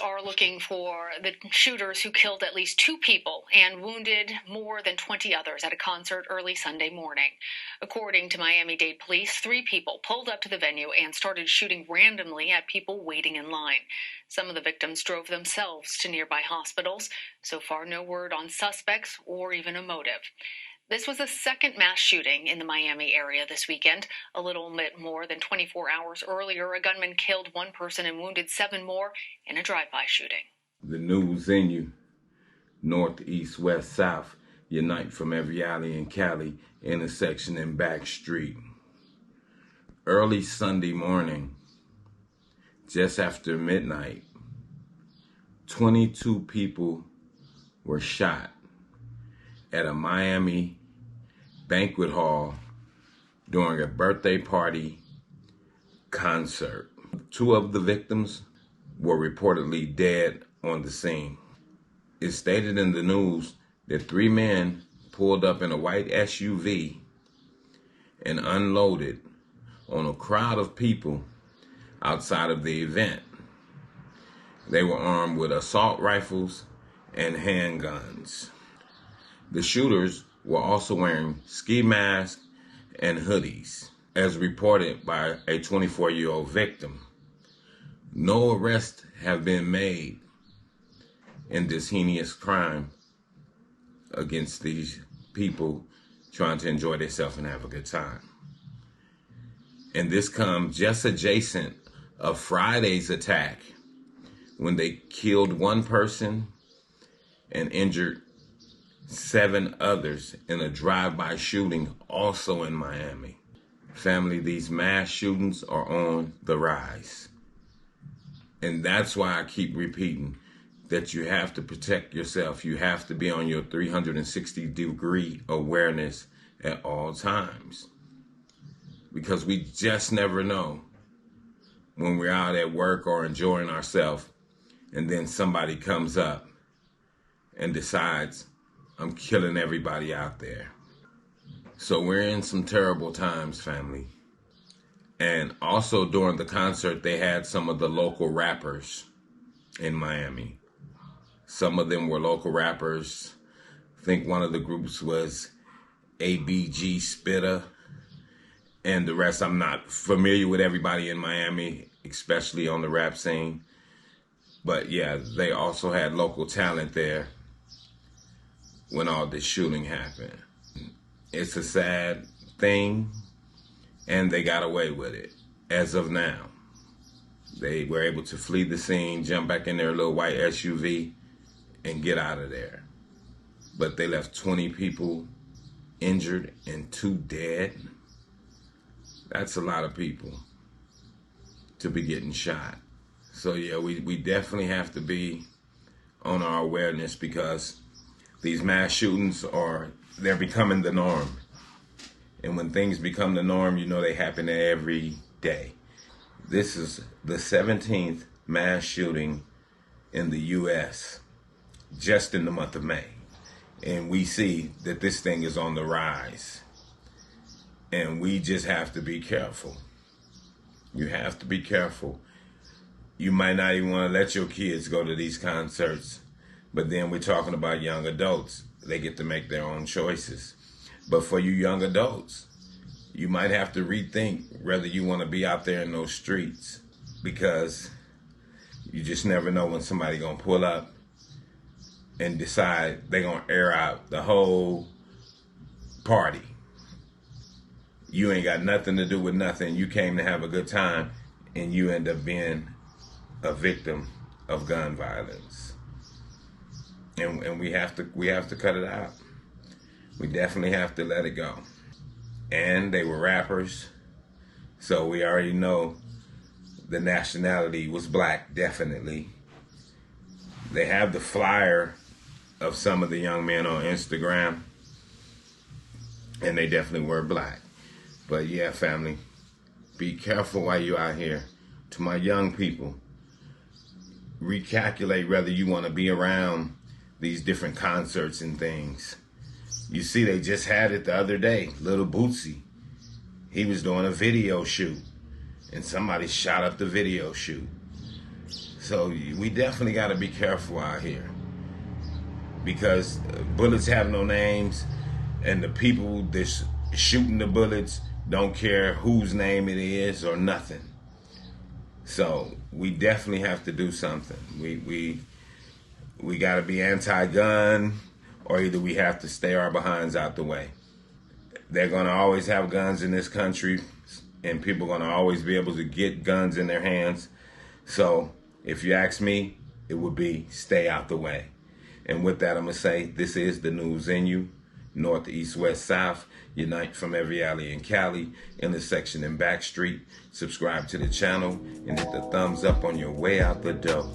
are looking for the shooters who killed at least 2 people and wounded more than 20 others at a concert early Sunday morning. According to Miami-Dade police, 3 people pulled up to the venue and started shooting randomly at people waiting in line. Some of the victims drove themselves to nearby hospitals. So far, no word on suspects or even a motive. This was the second mass shooting in the Miami area this weekend. A little bit more than 24 hours earlier, a gunman killed 1 person and wounded 7 more in a drive-by shooting. The news in you, north, east, west, south, unite from every alley in Cali, intersection and back street. Early Sunday morning, just after midnight, 22 people were shot at a Miami banquet hall during a birthday party concert. 2 of the victims were reportedly dead on the scene. It's stated in the news that 3 men pulled up in a white SUV and unloaded on a crowd of people outside of the event. They were armed with assault rifles and handguns. The shooters were also wearing ski masks and hoodies, as reported by a 24-year-old victim. No arrests have been made in this heinous crime against these people trying to enjoy themselves and have a good time. And this comes just adjacent of Friday's attack, when they killed 1 person and injured 7 others in a drive-by shooting also in Miami. Family, these mass shootings are on the rise. And that's why I keep repeating that you have to protect yourself. You have to be on your 360-degree awareness at all times. Because we just never know when we're out at work or enjoying ourselves, and then somebody comes up and decides, I'm killing everybody out there. So we're in some terrible times, family. And also during the concert, they had some of the local rappers in Miami. Some of them were local rappers. I think one of the groups was ABG Spitta. And the rest, I'm not familiar with everybody in Miami, especially on the rap scene. But yeah, they also had local talent there when all this shooting happened. It's a sad thing, and they got away with it as of now. They were able to flee the scene, jump back in their little white SUV, and get out of there. But they left 20 people injured and 2 dead. That's a lot of people to be getting shot. So yeah, we definitely have to be on our awareness, because these mass shootings they're becoming the norm. And when things become the norm, you know they happen every day. This is the 17th mass shooting in the U.S. just in the month of May. And we see that this thing is on the rise. And we just have to be careful. You have to be careful. You might not even want to let your kids go to these concerts. But then we're talking about young adults. They get to make their own choices. But for you young adults, you might have to rethink whether you want to be out there in those streets, because you just never know when somebody going to pull up and decide they're going to air out the whole party. You ain't got nothing to do with nothing. You came to have a good time, and you end up being a victim of gun violence. And we have to cut it out. We definitely have to let it go. And they were rappers, so we already know the nationality was black, definitely. They have the flyer of some of the young men on Instagram, and they definitely were black. But yeah, family, be careful while you're out here. To my young people, recalculate whether you want to be around these different concerts and things. You see, they just had it the other day. Little Bootsy, he was doing a video shoot, and somebody shot up the video shoot. So we definitely got to be careful out here, because bullets have no names, and the people that's shooting the bullets don't care whose name it is or nothing. So we definitely have to do something. We got to be anti-gun, or either we have to stay our behinds out the way. They're going to always have guns in this country, and people are going to always be able to get guns in their hands. So if you ask me, it would be stay out the way. And with that, I'm going to say this is the news in you. North, east, west, south. Unite from every alley in Cali, intersection and back street. Subscribe to the channel and hit the thumbs up on your way out the door.